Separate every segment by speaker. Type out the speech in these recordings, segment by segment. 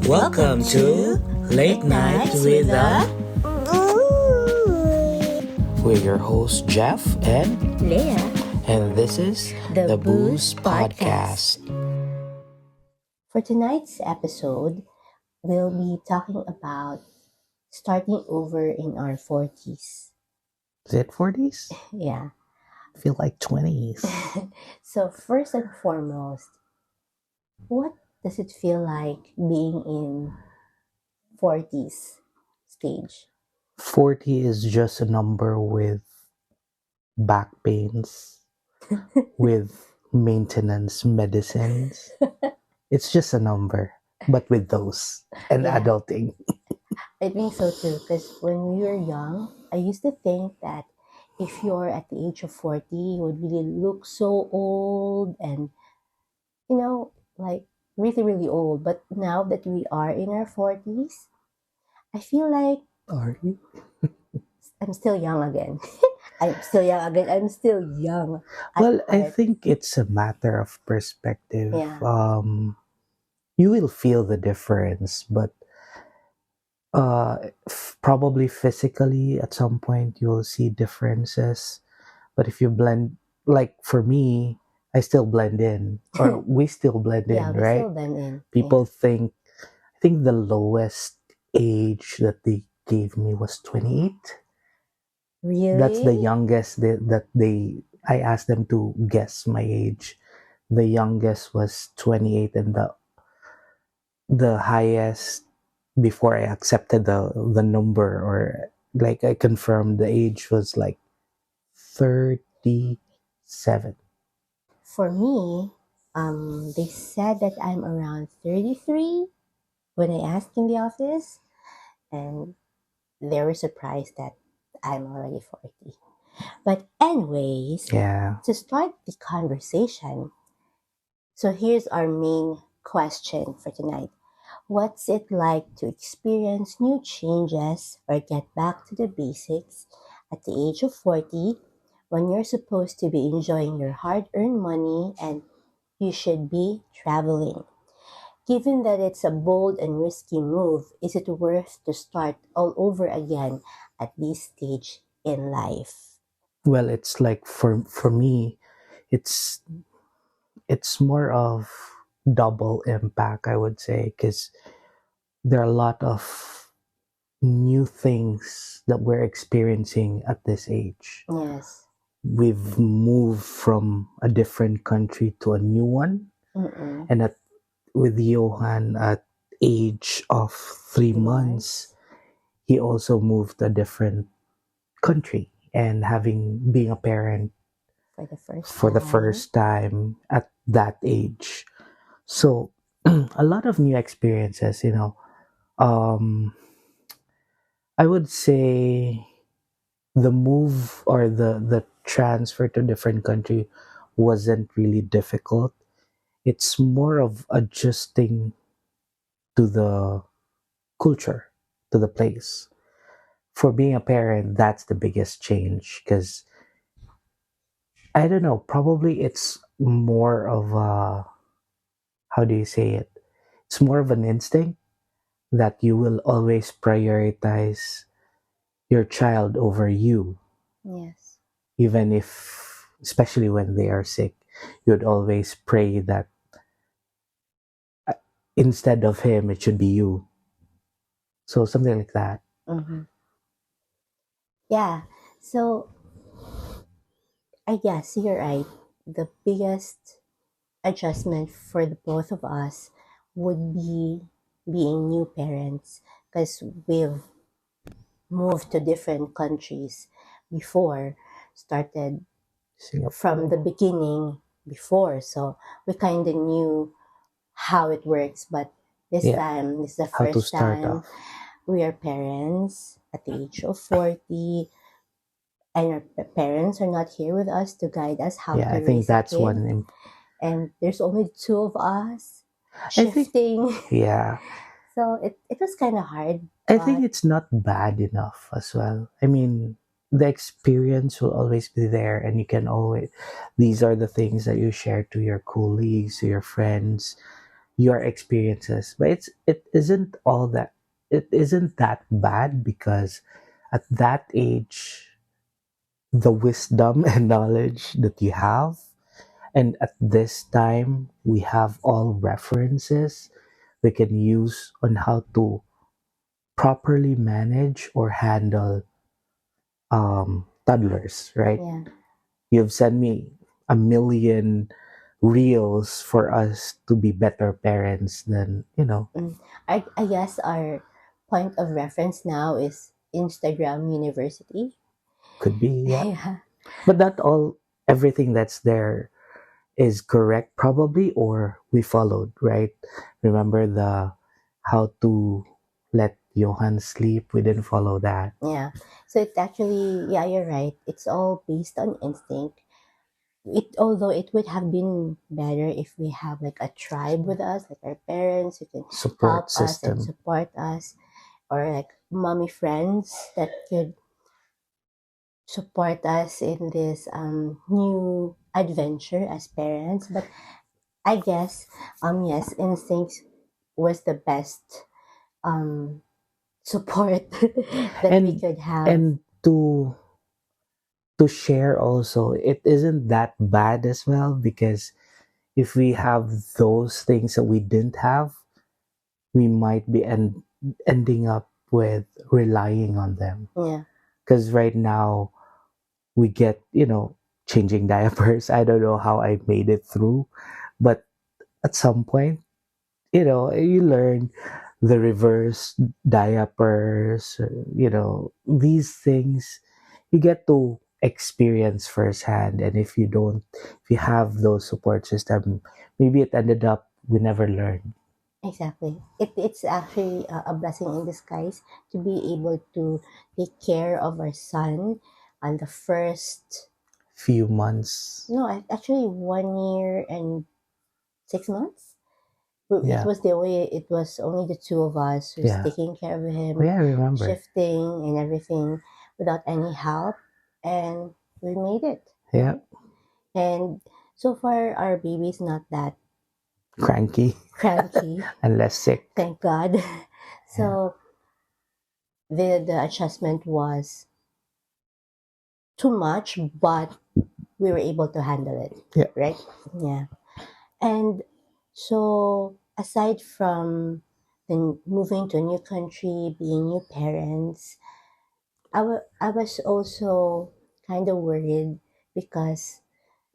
Speaker 1: Welcome to Late Nights with the. We're your hosts, Jeff and
Speaker 2: Leah,
Speaker 1: and this is
Speaker 2: the
Speaker 1: Booze
Speaker 2: Booze Podcast. For tonight's episode, we'll be talking about starting over in our 40s.
Speaker 1: Is it 40s?
Speaker 2: Yeah.
Speaker 1: I feel like 20s.
Speaker 2: So, first and foremost, what does it feel like being in 40s stage?
Speaker 1: 40 is just a number with back pains, with maintenance medicines. It's just a number, but with those and
Speaker 2: Yeah.
Speaker 1: adulting.
Speaker 2: I think so too, because when we were young, I used to think that if you're at the age of 40, you would really look so old and, like really, really old. But now that we are in our 40s, I feel like
Speaker 1: Are you?
Speaker 2: I'm still young again. I'm still young again. I'm still young at
Speaker 1: Well, I
Speaker 2: heart.
Speaker 1: think it's a matter of perspective.
Speaker 2: Yeah.
Speaker 1: You will feel the difference, but probably physically at some point you'll see differences. But if you blend, like for me, I still blend in, or we still blend
Speaker 2: Yeah,
Speaker 1: in,
Speaker 2: we still
Speaker 1: right?
Speaker 2: blend in.
Speaker 1: People think, I think the lowest age that they gave me was 28.
Speaker 2: Yeah.
Speaker 1: That's the
Speaker 2: Really?
Speaker 1: youngest I asked them to guess my age. The youngest was 28, and the highest before I accepted the number, or like I confirmed the age, was like 37.
Speaker 2: For me, they said that I'm around 33 when I asked in the office, and they were surprised that I'm already 40. But, anyways,
Speaker 1: Yeah.
Speaker 2: to start the conversation, so here's our main question for tonight. What's it like to experience new changes or get back to the basics at the age of 40 when you're supposed to be enjoying your hard earned money and you should be traveling? Given that it's a bold and risky move, is it worth to start all over again at this stage in life?
Speaker 1: Well, it's like for me, it's it's more of double impact, I would say, because there are a lot of new things that we're experiencing at this age.
Speaker 2: Yes.
Speaker 1: We've moved from a different country to a new one,
Speaker 2: Mm-mm.
Speaker 1: and with Johan at age of 3 months, he also moved to a different country, and having being a parent
Speaker 2: For the first
Speaker 1: for the
Speaker 2: time.
Speaker 1: first time at that age. So a lot of new experiences, um I would say the move, or the transfer to a different country, wasn't really difficult. It's more of adjusting to the culture, to the place. For being a parent, that's the biggest change, because I don't know, probably it's more of a, how do you say it? It's more of an instinct that you will always prioritize your child over you,
Speaker 2: Yes.
Speaker 1: even if, especially when they are sick, you'd always pray that uh, instead of him, it should be you. So something like that.
Speaker 2: Mm-hmm. Yeah. So I guess you're right. The biggest adjustment for the both of us would be being new parents because we've moved to different countries before, started from the
Speaker 1: Singapore.
Speaker 2: beginning before. So we kind of knew how it works. But this
Speaker 1: Yeah,
Speaker 2: time, this is the
Speaker 1: how to
Speaker 2: first
Speaker 1: start
Speaker 2: time
Speaker 1: off.
Speaker 2: we are parents at the age of 40, and our parents are not here with us to guide us how
Speaker 1: Yeah,
Speaker 2: to
Speaker 1: I think
Speaker 2: raise a
Speaker 1: that's
Speaker 2: kid.
Speaker 1: one.
Speaker 2: And there's only two of us
Speaker 1: I think,
Speaker 2: shifting.
Speaker 1: yeah,
Speaker 2: So it was kind of hard,
Speaker 1: I think
Speaker 2: but
Speaker 1: it's not bad enough as well. I mean, the experience will always be there, and these are the things that you share to your colleagues, to your friends. your experiences. But it isn't that bad because at that age, the wisdom and knowledge that you have, and at this time we have all references we can use on how to properly manage or handle toddlers, right?
Speaker 2: Yeah.
Speaker 1: You've sent me a million reels for us to be better parents than,
Speaker 2: Mm. I guess our point of reference now is Instagram University.
Speaker 1: could be, yeah.
Speaker 2: Yeah.
Speaker 1: But not all, everything that's there is correct, probably, or we followed, right? Remember the how to let Johan sleep? We didn't follow that.
Speaker 2: Yeah. So it's actually, yeah, you're right. It's all based on instinct. Although it would have been better if we have like a tribe with us, like our parents who can
Speaker 1: Support
Speaker 2: help us and
Speaker 1: system.
Speaker 2: support us, or like mommy friends that could support us in this new adventure as parents. But I guess, yes, instincts was the best um, support that we
Speaker 1: and
Speaker 2: could have.
Speaker 1: and to share also, it isn't that bad as well, because if we have those things that we didn't have, we might be ending up with relying on them.
Speaker 2: Yeah,
Speaker 1: Because right now we get, changing diapers. I don't know how I made it through, but at some point, you learn the reverse diapers, these things you get to experience firsthand. And if you have those support system, maybe it ended up we never learned.
Speaker 2: exactly. It's actually a blessing in disguise to be able to take care of our son on the first,
Speaker 1: Few months.
Speaker 2: no, actually 1 year and 6 months. It
Speaker 1: Yeah.
Speaker 2: was the way, it was only the two of us who's
Speaker 1: Yeah.
Speaker 2: taking care of
Speaker 1: Oh,
Speaker 2: him,
Speaker 1: yeah, I remember.
Speaker 2: shifting and everything without any help. And we made it,
Speaker 1: Yeah.
Speaker 2: right? And so far, our baby's not that
Speaker 1: Cranky.
Speaker 2: cranky,
Speaker 1: Unless sick.
Speaker 2: thank God.
Speaker 1: Yeah.
Speaker 2: So the adjustment was too much, but we were able to handle it,
Speaker 1: Yeah.
Speaker 2: right? Yeah. And so, aside from the moving to a new country, being new parents, I was also kind of worried because,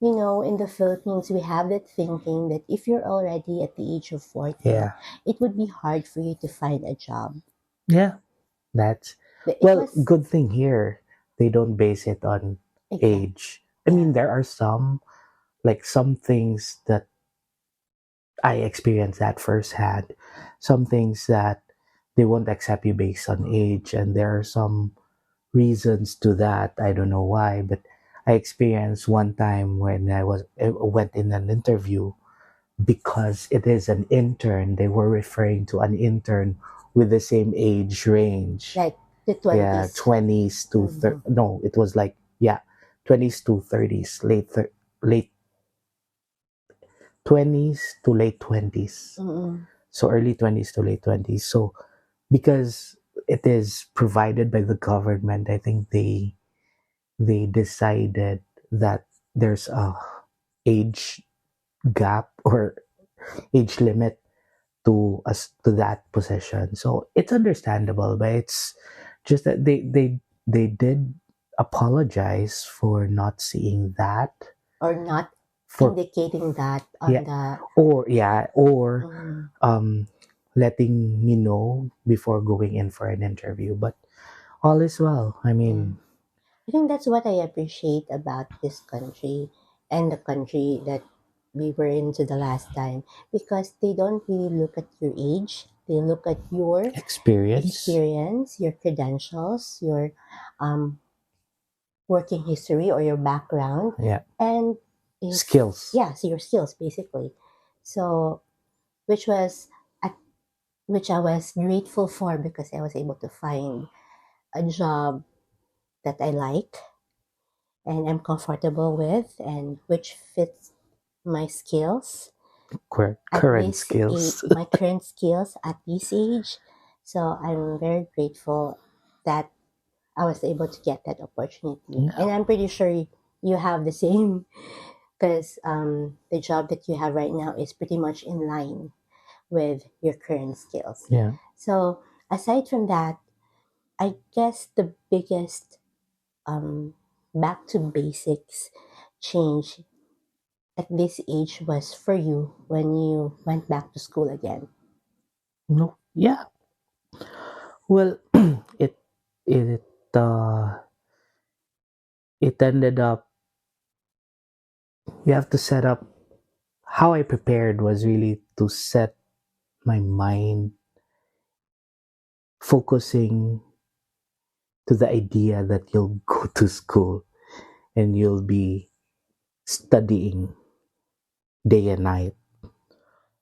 Speaker 2: in the Philippines, we have that thinking that if you're already at the age of 40,
Speaker 1: Yeah.
Speaker 2: it would be hard for you to find a job.
Speaker 1: Yeah. That's
Speaker 2: But it
Speaker 1: well,
Speaker 2: was
Speaker 1: good thing here they don't base it on
Speaker 2: exact,
Speaker 1: age. I
Speaker 2: yeah,
Speaker 1: mean, there are some things that I experienced that firsthand. Some things that they won't accept you based on age, and there are some reasons to that. I don't know why, but I experienced one time when I went in an interview because it is an intern. They were referring to an intern with the same age range.
Speaker 2: like the
Speaker 1: Yeah,
Speaker 2: 20s.
Speaker 1: 20s to
Speaker 2: Mm-hmm.
Speaker 1: no, it was like, yeah, 20s to 30s, late 20s to late 20s.
Speaker 2: Mm-mm.
Speaker 1: So early 20s to late 20s. So because it is provided by the government, I think they decided that there's a age gap or age limit to us to that position. So it's understandable, but it's just that they did apologize for not seeing that,
Speaker 2: Or not
Speaker 1: for
Speaker 2: indicating that
Speaker 1: yeah,
Speaker 2: on the.
Speaker 1: or
Speaker 2: Mm,
Speaker 1: um letting me know before going in for an interview. But all is well. I
Speaker 2: yeah.
Speaker 1: mean,
Speaker 2: I think that's what I appreciate about this country and the country that we were into the last time, because they don't really look at your age. They look at your
Speaker 1: experience.
Speaker 2: experience, your credentials, your um, working history or your background,
Speaker 1: Yeah.
Speaker 2: and if,
Speaker 1: Skills.
Speaker 2: yeah, so your skills basically. So, which was at which I was grateful for because I was able to find a job that I like and I'm comfortable with and which fits my skills. at
Speaker 1: current
Speaker 2: this age,
Speaker 1: skills.
Speaker 2: my current skills at this age. So I'm very grateful that I was able to get that opportunity.
Speaker 1: Yeah.
Speaker 2: And I'm pretty sure you have the same because the job that you have right now is pretty much in line with your current skills.
Speaker 1: Yeah.
Speaker 2: So aside from that, I guess the biggest um, back to basics change at this age was for you when you went back to school again.
Speaker 1: No. Yeah. Well, it it uh it ended up, you have to set up, how I prepared was really to set my mind focusing to the idea that you'll go to school and you'll be studying day and night.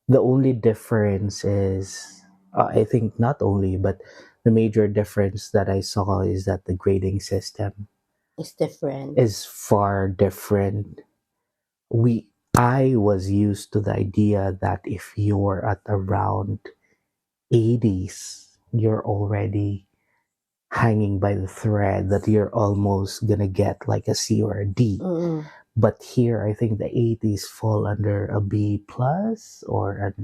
Speaker 1: The only difference is, I think not only, but the major difference that I saw is that the grading system
Speaker 2: It's different.
Speaker 1: is far different. I was used to the idea that if you're at around 80s, you're already hanging by the thread, that you're almost gonna get like a C or a D.
Speaker 2: Mm-mm.
Speaker 1: But here, I think the 80s fall under a B plus or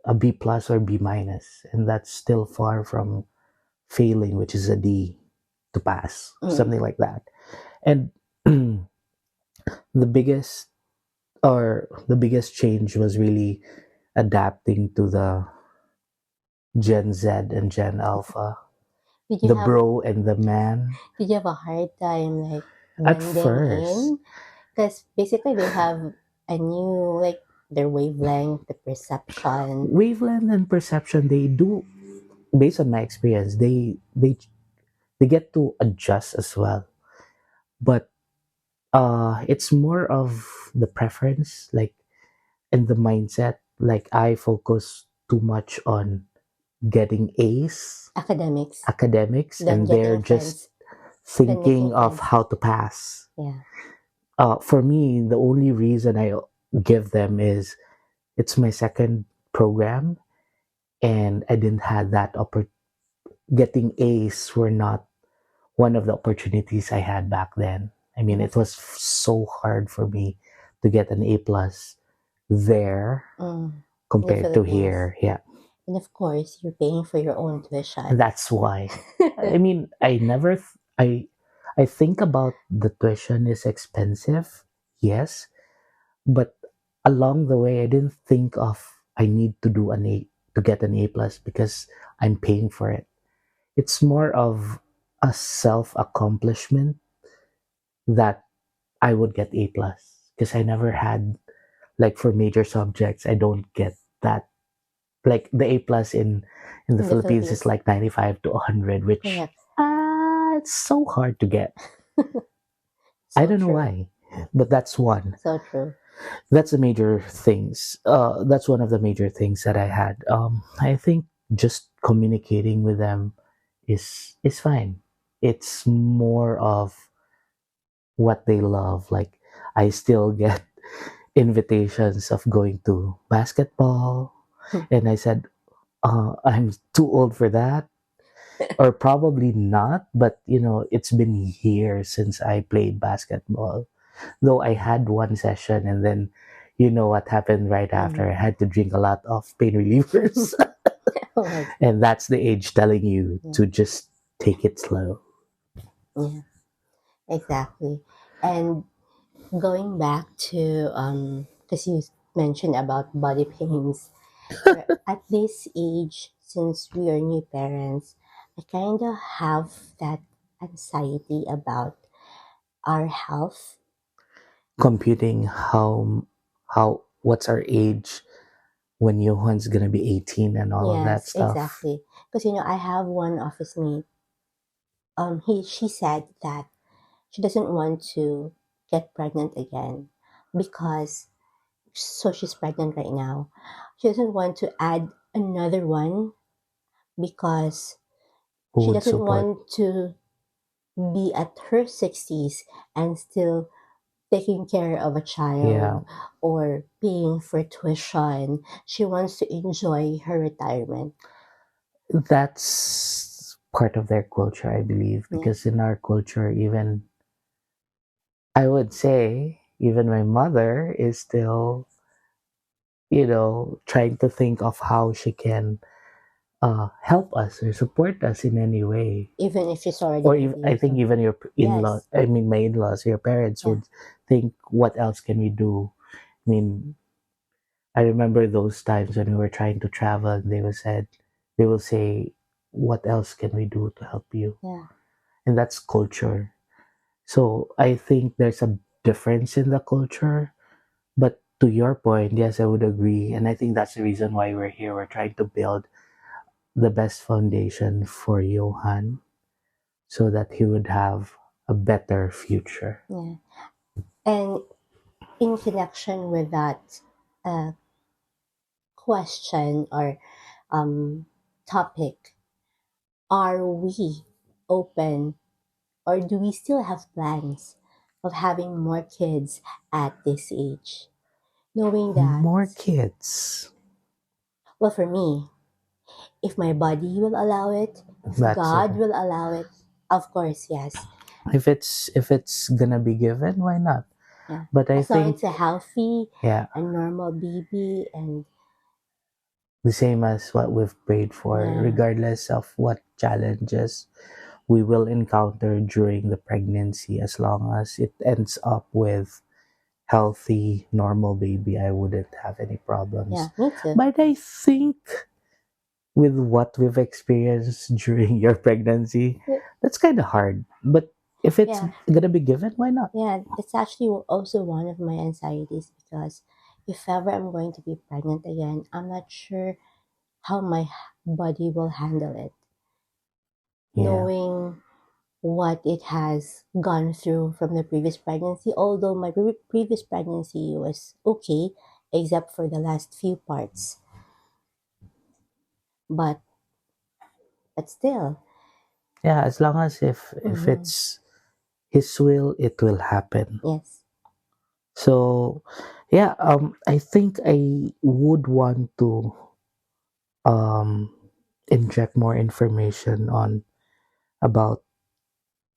Speaker 1: a B plus or B minus, and that's still far from failing, which is a D to pass,
Speaker 2: Mm.
Speaker 1: something like that. And the biggest the biggest change was really adapting to the Gen Z and Gen Alpha,
Speaker 2: Did you
Speaker 1: the
Speaker 2: have
Speaker 1: bro and the man.
Speaker 2: did you have a hard time like
Speaker 1: At
Speaker 2: blending
Speaker 1: first,
Speaker 2: in? Because basically they have a new like their wavelength, the perception.
Speaker 1: wavelength and perception, they do, based on my experience, they get to adjust as well. But it's more of the preference, like, and the mindset. Like, I focus too much on getting A's
Speaker 2: Academics,
Speaker 1: academics,
Speaker 2: then
Speaker 1: and
Speaker 2: getting
Speaker 1: they're
Speaker 2: friends,
Speaker 1: just
Speaker 2: then making
Speaker 1: thinking of
Speaker 2: friends.
Speaker 1: how to pass.
Speaker 2: Yeah.
Speaker 1: For me, the only reason I give them is it's my second program, and I didn't have that getting A's were not one of the opportunities I had back then. I mean,
Speaker 2: And
Speaker 1: it
Speaker 2: of,
Speaker 1: was so hard for me to get an A plus there
Speaker 2: in the
Speaker 1: compared to
Speaker 2: Philippines.
Speaker 1: here. Yeah,
Speaker 2: And of course, you're paying for your own tuition.
Speaker 1: that's why. I mean, I think about the tuition is expensive, yes, but along the way, I didn't think of I need to do an A to get an A plus because I'm paying for it. It's more of a self accomplishment that I would get A plus because I never had, like, for major subjects, I don't get that. Like, the A plus in the
Speaker 2: In the
Speaker 1: Philippines is
Speaker 2: Philippines.
Speaker 1: like 95 to 100, which
Speaker 2: Correct.
Speaker 1: it's so hard to get. I
Speaker 2: So
Speaker 1: don't know
Speaker 2: true.
Speaker 1: why, but that's one.
Speaker 2: So true.
Speaker 1: That's the major things. That's one of the major things that I had. I think just communicating with them is fine. It's more of what they love. Like, I still get invitations of going to basketball, and I said, I'm too old for that, or probably not. But it's been years since I played basketball. Though I had one session, and then what happened right
Speaker 2: Mm.
Speaker 1: after? I had to drink a lot of pain relievers,
Speaker 2: Oh my
Speaker 1: and
Speaker 2: gosh.
Speaker 1: that's the age telling you
Speaker 2: Yeah.
Speaker 1: to just take it slow.
Speaker 2: Yeah, exactly. And going back to because you mentioned about body pains, at this age, since we are new parents, I kind of have that anxiety about our health.
Speaker 1: Computing how what's our age when Johan's gonna be 18 and all of that
Speaker 2: Yes,
Speaker 1: stuff.
Speaker 2: exactly. Because I have one office mate. She said that she doesn't want to get pregnant again because she's pregnant right now. She doesn't want to add another one because
Speaker 1: Who
Speaker 2: she
Speaker 1: would
Speaker 2: doesn't
Speaker 1: support?
Speaker 2: want to be at her 60s and still taking care of a
Speaker 1: Yeah,
Speaker 2: child or paying for tuition. She wants to enjoy her retirement.
Speaker 1: that's part of their culture, I believe,
Speaker 2: Yeah,
Speaker 1: because in our culture, even I would say, even my mother is still, trying to think of how she can help us or support us in any way.
Speaker 2: even if she's already
Speaker 1: Or even, I
Speaker 2: 98.
Speaker 1: think even your in-law,
Speaker 2: Yes,
Speaker 1: I mean, my in-laws, your parents
Speaker 2: yeah,
Speaker 1: would think, what else can we do? I mean, I remember those times when we were trying to travel, and they will say, what else can we do to help you?
Speaker 2: yeah,
Speaker 1: And that's culture. So I think there's a difference in the culture. But to your point, yes, I would agree. And I think that's the reason why we're here. We're trying to build the best foundation for Johan so that he would have a better future.
Speaker 2: yeah. And in connection with that uh, question or topic, are we open or do we still have plans of having more kids at this age? Knowing that,
Speaker 1: More kids.
Speaker 2: well, for me, if my body will allow it, if
Speaker 1: That's
Speaker 2: God
Speaker 1: it.
Speaker 2: will allow it, of course, yes.
Speaker 1: If it's gonna be given, why not?
Speaker 2: Yeah.
Speaker 1: But I
Speaker 2: As long as
Speaker 1: think,
Speaker 2: it's a healthy
Speaker 1: yeah,
Speaker 2: and normal baby and
Speaker 1: the same as what we've prayed for,
Speaker 2: yeah,
Speaker 1: regardless of what challenges we will encounter during the pregnancy, as long as it ends up with healthy, normal baby, I wouldn't have any
Speaker 2: yeah,
Speaker 1: problems.
Speaker 2: me too.
Speaker 1: But I think with what we've experienced during your pregnancy, that's kind of hard. But if it's
Speaker 2: Yeah,
Speaker 1: gonna be given, why not?
Speaker 2: yeah, that's actually also one of my anxieties because if ever I'm going to be pregnant again, I'm not sure how my body will handle it.
Speaker 1: Yeah,
Speaker 2: Knowing what it has gone through from the previous pregnancy, although my previous pregnancy was okay, except for the last few parts. But still,
Speaker 1: yeah. As long as if
Speaker 2: hmm,
Speaker 1: it's His will, it will happen.
Speaker 2: yes,
Speaker 1: So, yeah. I think I would want to um inject more information on about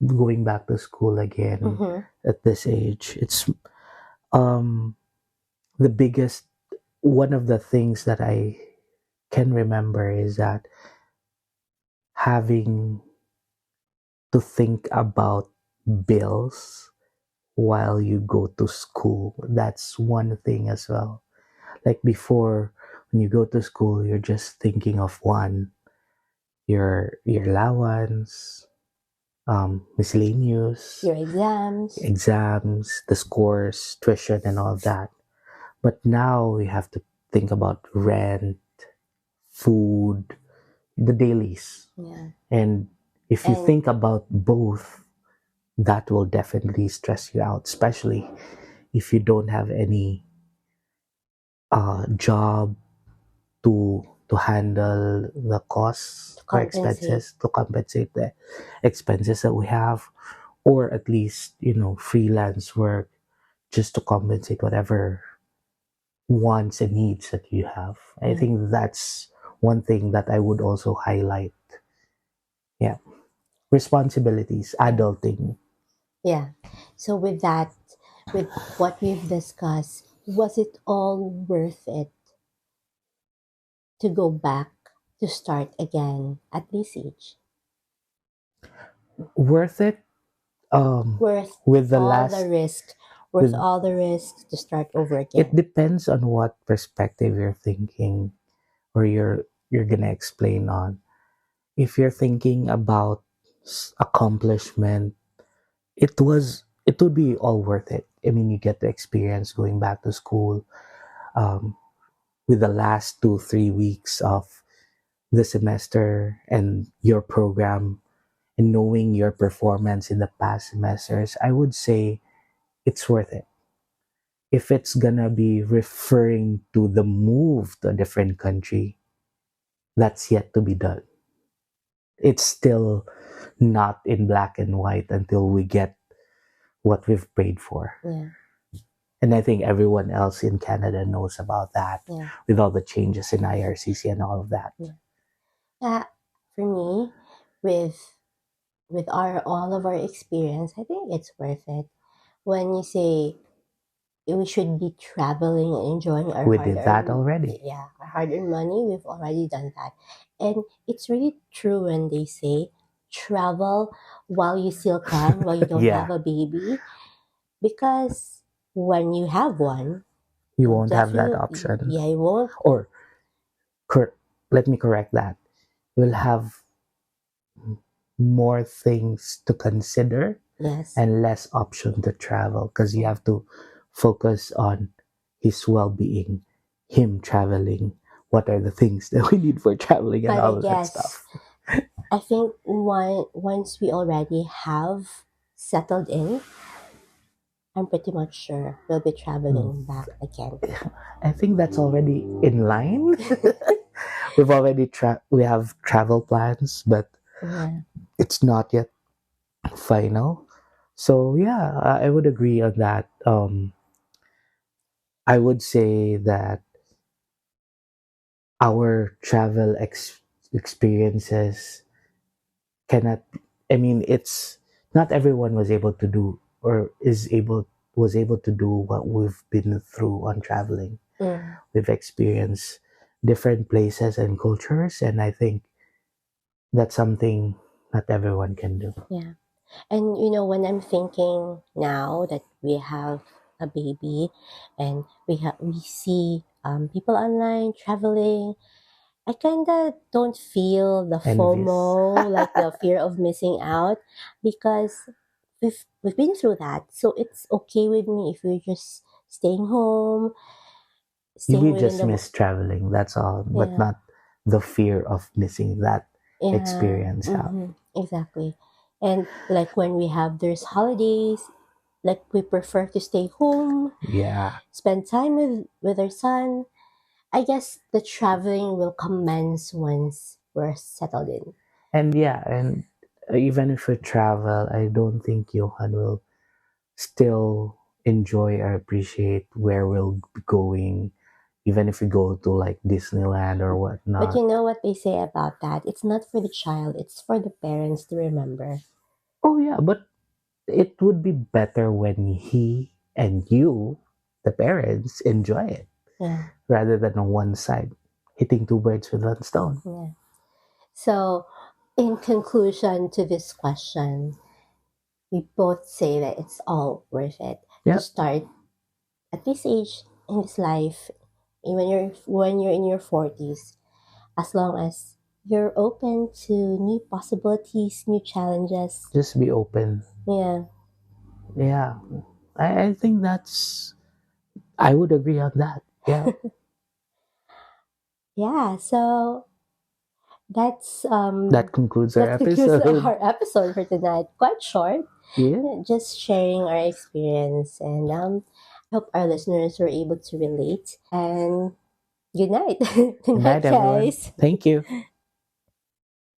Speaker 1: going back to school again
Speaker 2: hmm,
Speaker 1: at this age. It's um the biggest one of the things that I can remember is that having to think about bills while you go to school. That's one thing as well. Like before, when you go to school, you're just thinking of one, your allowance, miscellaneous,
Speaker 2: your exams,
Speaker 1: exams, the scores, tuition, and all that. But now you have to think about rent, food, the dailies.
Speaker 2: yeah,
Speaker 1: And if you
Speaker 2: and
Speaker 1: think about both, that will definitely stress you out, especially if you don't have any job to handle the
Speaker 2: to
Speaker 1: costs or
Speaker 2: compensate,
Speaker 1: expenses, to compensate the expenses that we have, or at least freelance work just to compensate whatever wants and needs that you have. I
Speaker 2: yeah,
Speaker 1: think that's one thing that I would also highlight. Yeah, responsibilities,
Speaker 2: yeah,
Speaker 1: adulting.
Speaker 2: yeah. So with that, with what we've discussed, was it all worth it to go back to start again at this age?
Speaker 1: Worth it.
Speaker 2: Worth
Speaker 1: With the
Speaker 2: all the
Speaker 1: last
Speaker 2: risk, worth
Speaker 1: with
Speaker 2: all the risks to start over
Speaker 1: It
Speaker 2: again.
Speaker 1: depends on what perspective you're thinking or you're gonna explain on. If you're thinking about accomplishment, it would be all worth it. I mean, you get the experience going back to school, um, with the last 2 3 weeks of the semester and your program, and knowing your performance in the past semesters. I would say it's worth it. If it's gonna be referring to the move to a different country, that's yet to be done. It's still not in black and white until we get what we've prayed for.
Speaker 2: Yeah.
Speaker 1: And I think everyone else in Canada knows about that
Speaker 2: Yeah.
Speaker 1: with all the changes in IRCC and all of that.
Speaker 2: Yeah. For me, with our all of our experience, I think it's worth it. When you say we should be traveling and enjoying our
Speaker 1: We
Speaker 2: hard
Speaker 1: did that
Speaker 2: earned,
Speaker 1: already.
Speaker 2: yeah, our hard earned money, we've already done that. And it's really true when they say travel while you still can, while you don't have
Speaker 1: Yeah,
Speaker 2: a baby, because when you have one,
Speaker 1: you
Speaker 2: you'll
Speaker 1: won't have that
Speaker 2: definitely,
Speaker 1: option.
Speaker 2: yeah, you won't,
Speaker 1: Or, cor- let me correct that. You'll have more things to consider
Speaker 2: yes.
Speaker 1: and less option to travel because you have to focus on his well-being, him traveling, what are the things that we need for traveling and
Speaker 2: But I
Speaker 1: all of that
Speaker 2: guess,
Speaker 1: stuff.
Speaker 2: I think once we already have settled in, I'm pretty much sure we'll be
Speaker 1: Hmm.
Speaker 2: traveling back again.
Speaker 1: I think that's already in line. We've already we have travel plans, but
Speaker 2: Yeah.
Speaker 1: it's not yet final. So yeah, I would agree on that. I would say that our experiences cannot. I mean, it's not everyone was able to do or is able was able to do what we've been through on traveling.
Speaker 2: Mm,
Speaker 1: We've experienced different places and cultures, and I think that's something not everyone can do.
Speaker 2: yeah. And when I'm thinking now that we have a baby and we see people online traveling, I kind of don't feel the
Speaker 1: Envious.
Speaker 2: FOMO, like the fear of missing out, because we've been through that. So it's okay with me if we're just staying home, staying
Speaker 1: We
Speaker 2: within
Speaker 1: just
Speaker 2: the
Speaker 1: miss traveling, that's all, but
Speaker 2: yeah.
Speaker 1: not the fear of missing that
Speaker 2: Yeah,
Speaker 1: experience out.
Speaker 2: exactly. And like when we have there's holidays, like we prefer to stay home,
Speaker 1: Yeah.
Speaker 2: spend time with our son. I guess the traveling will commence once we're settled in.
Speaker 1: And yeah, and even if we travel, I don't think Johan will still enjoy or appreciate where we'll be going, even if we go to like Disneyland or
Speaker 2: But
Speaker 1: whatnot.
Speaker 2: you know what they say about that? It's not for the child, it's for the parents to remember.
Speaker 1: Oh yeah, but it would be better when he and you, the parents, enjoy it
Speaker 2: Yeah,
Speaker 1: rather than on one side, hitting two birds with one stone.
Speaker 2: yeah. So, in conclusion to this question, we both say that it's all worth it to
Speaker 1: Yep,
Speaker 2: start at this age in this life, when you're in your 40s, as long as you're open to new possibilities, new challenges.
Speaker 1: just be open.
Speaker 2: Yeah.
Speaker 1: Yeah, I think I would agree on that. Yeah,
Speaker 2: Yeah, so that's
Speaker 1: that concludes our
Speaker 2: that concludes
Speaker 1: episode.
Speaker 2: our episode for tonight. Quite short,
Speaker 1: Yeah,
Speaker 2: just sharing our experience, and I hope our listeners were able to relate. And good night. Good
Speaker 1: good
Speaker 2: night,
Speaker 1: night, everyone.
Speaker 2: guys.
Speaker 1: Thank you.